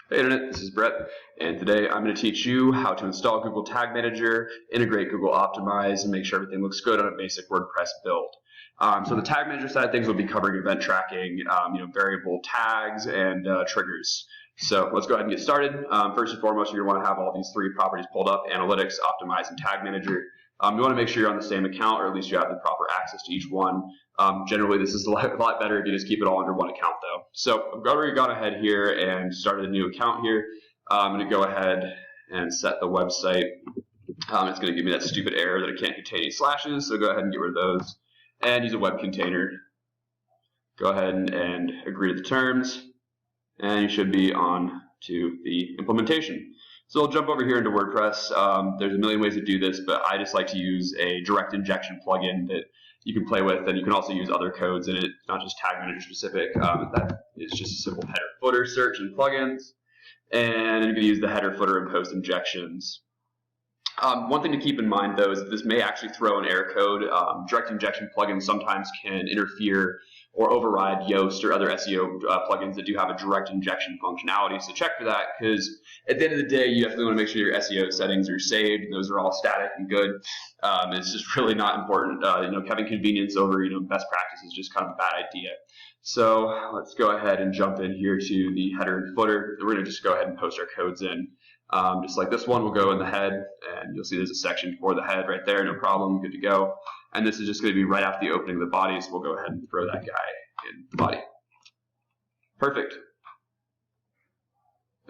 Hey Internet, this is Brett, and today I'm going to teach you how to install Google Tag Manager, integrate Google Optimize, and make sure everything looks good on a basic WordPress build. So the Tag Manager side of things will be covering event tracking, variable tags, and triggers. So let's go ahead and get started. First and foremost, you're going to want to have all these three properties pulled up: Analytics, Optimize, and Tag Manager. You want to make sure you're on the same account, or at least you have the proper access to each one. Generally, this is a lot better if you just keep it all under one account, though. So I've already gone ahead here and started a new account here. I'm going to go ahead and set the website. It's going to give me that stupid error that it can't contain any slashes, so go ahead and get rid of those. And use a web container. Go ahead and agree to the terms, and you should be on to the implementation. So I'll jump over here into WordPress. There's a million ways to do this, but I just like to use a direct injection plugin that you can play with, and you can also use other codes in it, not just Tag Manager specific. That is just a simple header footer search in plugins, and you can use the header footer and post injections. One thing to keep in mind, though, is that this may actually throw an error code. Direct injection plugins sometimes can interfere or override Yoast or other SEO plugins that do have a direct injection functionality. So check for that, because at the end of the day, you definitely want to make sure your SEO settings are saved. Those are all static and good. It's just really not important. Having convenience over best practice is just kind of a bad idea. So let's go ahead and jump in here to the header and footer. We're going to just go ahead and post our codes in. Just like this one, we'll go in the head, and you'll see there's a section for the head right there, no problem, good to go. And this is just going to be right after the opening of the body, so we'll go ahead and throw that guy in the body. Perfect.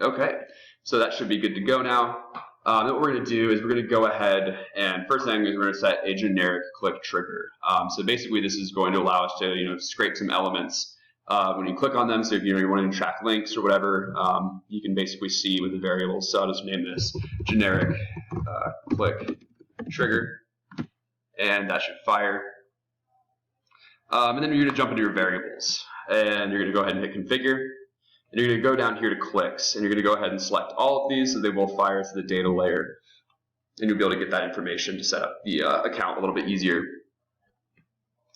Okay, so that should be good to go now. What we're going to do is we're going to go ahead, and first thing is we're going to set a generic click trigger. So basically this is going to allow us to scrape some elements when you click on them. So if you're wanting to track links or whatever, you can basically see with the variables. So I'll just name this generic click trigger, and that should fire. And then you're going to jump into your variables, and you're going to go ahead and hit configure, and you're going to go down here to clicks, and you're going to go ahead and select all of these so they will fire to the data layer, and you'll be able to get that information to set up the account a little bit easier.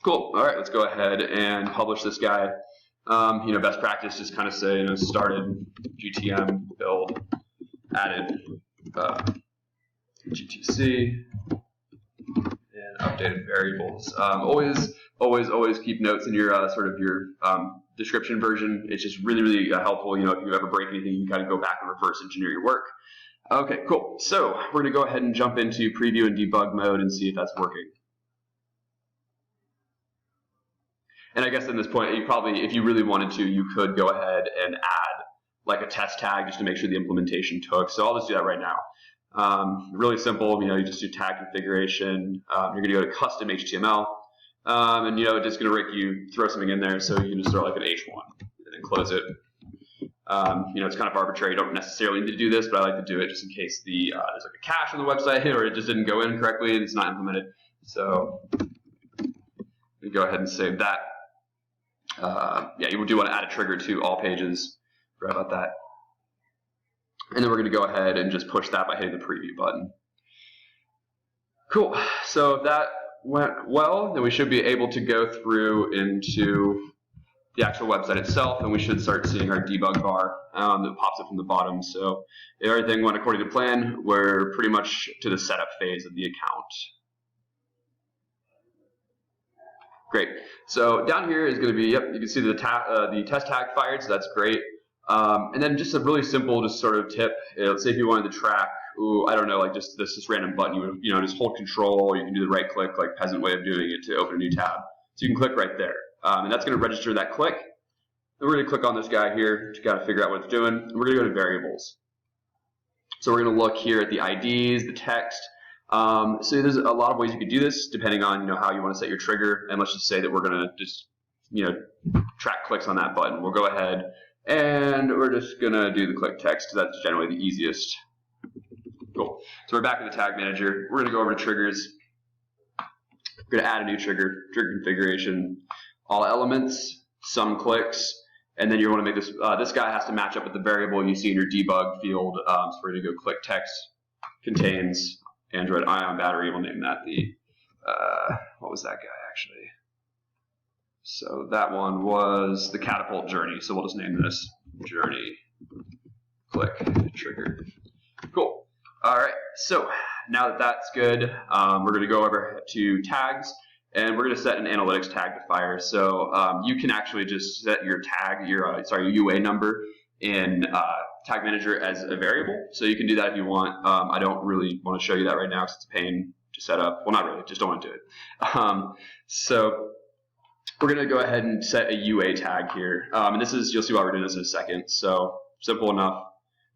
Cool. All right, let's go ahead and publish this guy. Best practice, just kind of say, started GTM build, added GTC, and updated variables. Always keep notes in your your description version. It's just really helpful. If you ever break anything, you can kind of go back and reverse engineer your work. Okay, cool. So we're going to go ahead and jump into preview and debug mode and see if that's working. And I guess at this point, if you really wanted to, you could go ahead and add like a test tag just to make sure the implementation took. So I'll just do that right now. Really simple. You just do tag configuration. You're going to go to custom HTML, and it's just going to throw something in there. So you can just throw like an H1 and then close it. It's kind of arbitrary. You don't necessarily need to do this, but I like to do it just in case there's like a cache on the website or it just didn't go in correctly and it's not implemented. So we go ahead and save that. You do want to add a trigger to all pages. Forgot about that. And then we're going to go ahead and just push that by hitting the preview button. Cool. So if that went well, then we should be able to go through into the actual website itself, and we should start seeing our debug bar that pops up from the bottom. So if everything went according to plan, we're pretty much to the setup phase of the account. Great. So down here is going to be, you can see the test tag fired, so that's great. And then just a really simple just sort of tip. Let's say if you wanted to track, I don't know, like just this random button, you would just hold control, or you can do the right click, like peasant way of doing it, to open a new tab. So you can click right there. And that's going to register that click. Then we're going to click on this guy here to kind of figure out what it's doing. And we're going to go to variables. So we're going to look here at the IDs, the text. So there's a lot of ways you could do this depending on how you want to set your trigger. And let's just say that we're going to just track clicks on that button. We'll go ahead and we're just going to do the click text because that's generally the easiest. Cool. So we're back in the Tag Manager. We're going to go over to triggers. We're going to add a new trigger configuration, all elements, some clicks, and then you want to make this. This guy has to match up with the variable you see in your debug field. So we're going to go click text contains Android ion battery. We'll name that the, what was that guy actually? So that one was the catapult journey. So we'll just name this journey click trigger. Cool. All right, so now that that's good, we're going to go over to tags, and we're going to set an analytics tag to fire. So you can actually just set your tag, your UA number in Tag Manager as a variable. So you can do that if you want. I don't really want to show you that right now because it's a pain to set up. Well, not really, just don't want to do it. So we're going to go ahead and set a UA tag here. And this is, you'll see why we're doing this in a second. So simple enough.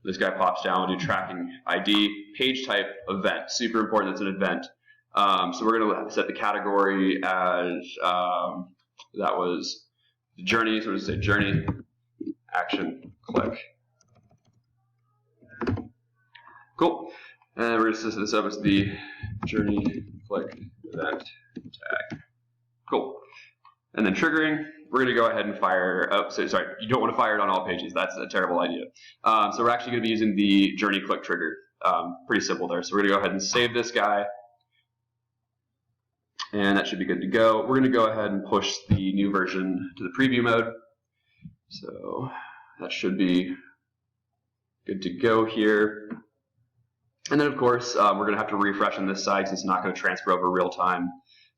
This guy pops down, we'll do tracking ID, page type, event. Super important, that's an event. So we're going to set the category as, that was the journey, so we're going to say journey, action, click. Cool. And we're going to set this up as the journey, click, event, tag. Cool. And then triggering, we're going to go ahead and fire, sorry, you don't want to fire it on all pages. That's a terrible idea. So we're actually going to be using the journey click trigger. Pretty simple there. So we're going to go ahead and save this guy. And that should be good to go. We're going to go ahead and push the new version to the preview mode. So that should be good to go here. And then, of course, we're going to have to refresh on this side because it's not going to transfer over real time.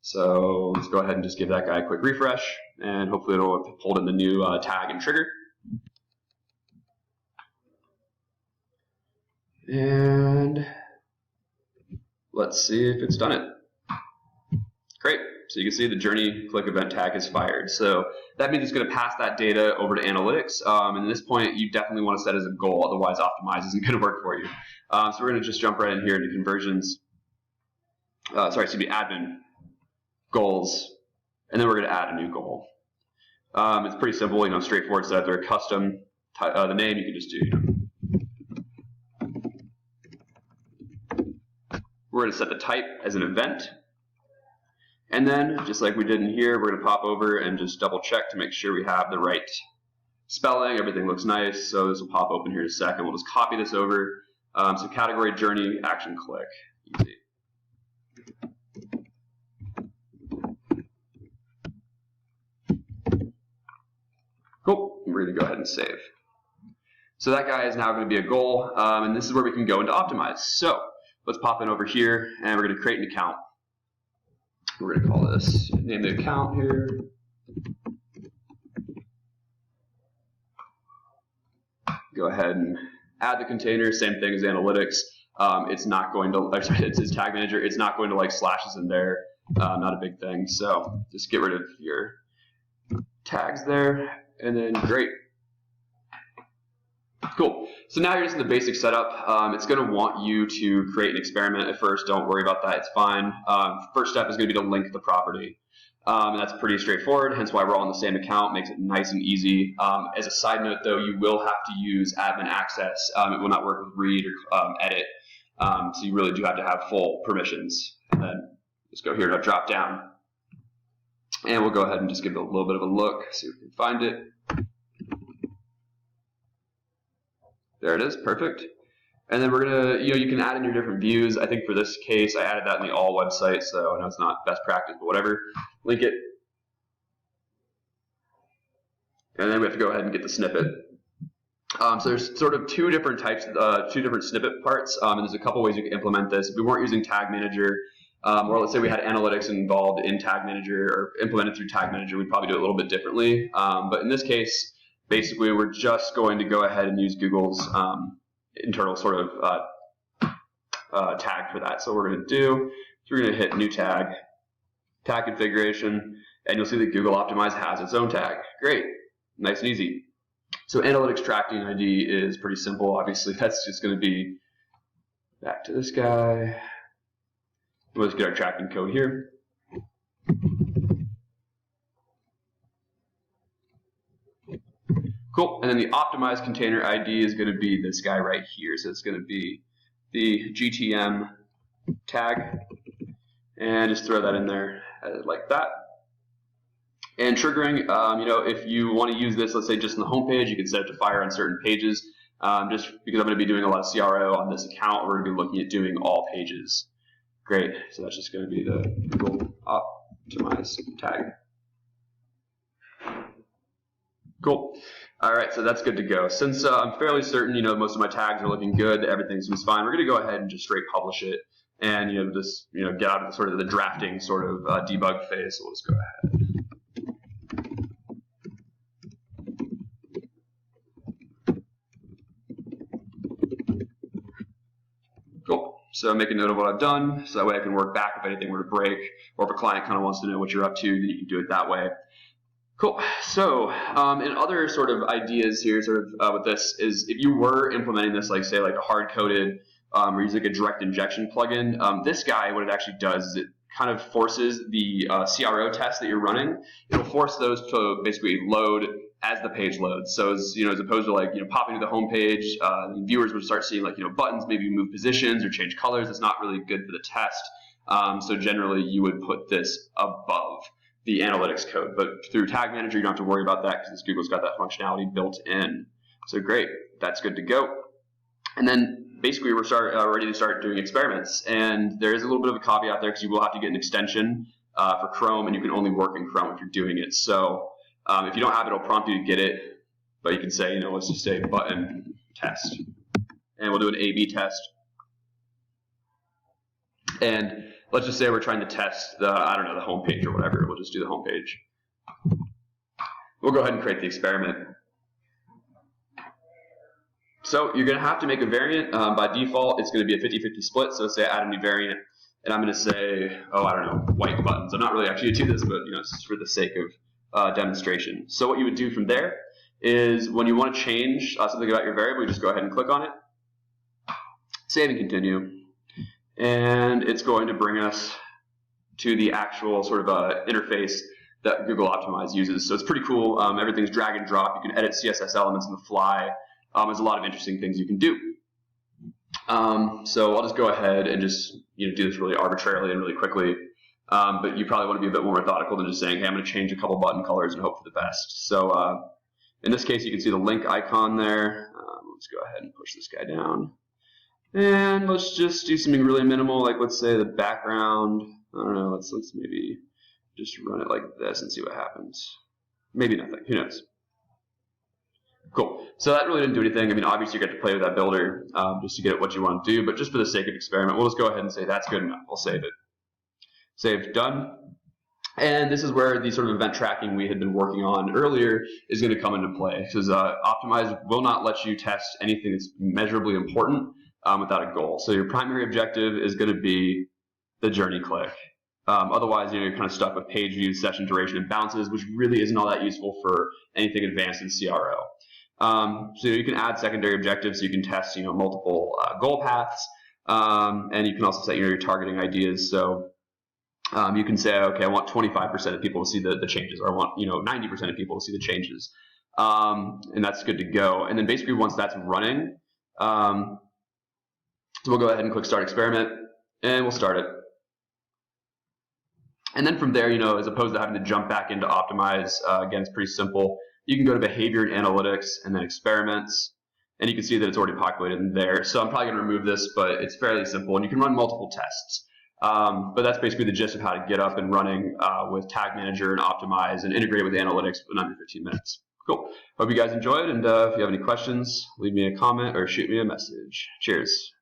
So let's go ahead and just give that guy a quick refresh, and hopefully it'll hold in the new tag and trigger. And let's see if it's done it. Great. So you can see the journey click event tag is fired. So that means it's going to pass that data over to analytics. And at this point, you definitely want to set as a goal, otherwise Optimize isn't going to work for you. So we're going to just jump right in here into conversions. Admin goals, and then we're going to add a new goal. It's pretty simple, straightforward setup. They're custom. The name you can just do. We're going to set the type as an event, and then just like we did in here, we're going to pop over and just double check to make sure we have the right spelling. Everything looks nice, so this will pop open here in a second. We'll just copy this over. So category, journey, action, click. Easy. Cool, we're going to go ahead and save. So that guy is now going to be a goal, and this is where we can go into Optimize. So let's pop in over here, and we're going to create an account. We're going to call this, name the account here. Go ahead and add the container, same thing as analytics. It's not going to, it's Tag Manager, it's not going to like slashes in there, not a big thing. So just get rid of your tags there. And then great. Cool. So now you're just in the basic setup. It's going to want you to create an experiment at first. Don't worry about that. It's fine. First step is going to be to link the property. And that's pretty straightforward, hence why we're all on the same account. Makes it nice and easy. As a side note, though, you will have to use admin access. It will not work with read or edit. So you really do have to have full permissions. And then let's go here to drop down. And we'll go ahead and just give it a little bit of a look, see if we can find it. There it is, perfect. And then we're gonna, you can add in your different views. I think for this case, I added that in the all website, so I know it's not best practice, but whatever. Link it. And then we have to go ahead and get the snippet. So there's sort of two different types, two different snippet parts, and there's a couple ways you can implement this. If we weren't using Tag Manager, or let's say we had analytics involved in Tag Manager or implemented through Tag Manager, we'd probably do it a little bit differently. But in this case, basically, we're just going to go ahead and use Google's internal sort of tag for that. So what we're going to do is we're going to hit new tag, tag configuration, and you'll see that Google Optimize has its own tag. Great, nice and easy. So analytics tracking ID is pretty simple. Obviously, that's just going to be back to this guy. We'll just get our tracking code here. Cool, and then the optimized container ID is going to be this guy right here. So it's going to be the GTM tag, and just throw that in there like that. And triggering, if you want to use this, let's say just in the home page, you can set it to fire on certain pages. Just because I'm going to be doing a lot of CRO on this account, we're going to be looking at doing all pages. Great, so that's just going to be the Google Optimize tag. Cool. All right, so that's good to go. Since I'm fairly certain, most of my tags are looking good, everything's fine, we're going to go ahead and just straight publish it, and just get out of sort of the drafting sort of debug phase. So we'll just go ahead. Cool. So make a note of what I've done, so that way I can work back if anything were to break, or if a client kind of wants to know what you're up to, then you can do it that way. Cool. So, in other sort of ideas here, with this, is if you were implementing this, like say, like a hard-coded, or use like a direct injection plugin, this guy, what it actually does is it kind of forces the CRO tests that you're running. It'll force those to basically load as the page loads. So, as opposed to like popping to the home page, viewers would start seeing like buttons, maybe move positions or change colors. It's not really good for the test. So generally, you would put this above the analytics code, but through Tag Manager, you don't have to worry about that because Google's got that functionality built in. So great, that's good to go. And then basically we're ready to start doing experiments. And there is a little bit of a caveat there because you will have to get an extension for Chrome, and you can only work in Chrome if you're doing it. So if you don't have it, it'll prompt you to get it, but you can say, let's just say button test, and we'll do an A/B test. And let's just say we're trying to test the home page or whatever. We'll just do the home page. We'll go ahead and create the experiment. So you're going to have to make a variant. By default, it's going to be a 50-50 split. So let's say I add a new variant, and I'm going to say, white buttons. I'm not really actually going to do this, but it's just for the sake of demonstration. So what you would do from there is when you want to change something about your variable, you just go ahead and click on it, save and continue. And it's going to bring us to the actual sort of interface that Google Optimize uses. So it's pretty cool. Everything's drag and drop. You can edit CSS elements on the fly. There's a lot of interesting things you can do. So I'll just go ahead and just do this really arbitrarily and really quickly. But you probably want to be a bit more methodical than just saying, hey, I'm going to change a couple button colors and hope for the best. So in this case, you can see the link icon there. Let's go ahead and push this guy down. And let's just do something really minimal, like let's say the background. I don't know, let's maybe just run it like this and see what happens. Maybe nothing, who knows? Cool, so that really didn't do anything. I mean, obviously you get to play with that builder just to get what you want to do, but just for the sake of experiment, we'll just go ahead and say that's good enough. We'll save it. Saved, done. And this is where the sort of event tracking we had been working on earlier is going to come into play, because Optimize will not let you test anything that's measurably important without a goal. So your primary objective is going to be the journey click. Otherwise, you're kind of stuck with page views, session duration, and bounces, which really isn't all that useful for anything advanced in CRO. So you can add secondary objectives. So you can test, multiple goal paths, and you can also set your targeting ideas. So you can say, okay, I want 25% of people to see the changes, or I want 90% of people to see the changes, and that's good to go. And then basically once that's running. So we'll go ahead and click Start Experiment, and we'll start it. And then from there, as opposed to having to jump back into Optimize, again, it's pretty simple. You can go to Behavior and Analytics, and then Experiments, and you can see that it's already populated in there. So I'm probably going to remove this, but it's fairly simple, and you can run multiple tests. But that's basically the gist of how to get up and running with Tag Manager and Optimize and integrate with Analytics in under 15 minutes. Cool. Hope you guys enjoyed, and if you have any questions, leave me a comment or shoot me a message. Cheers.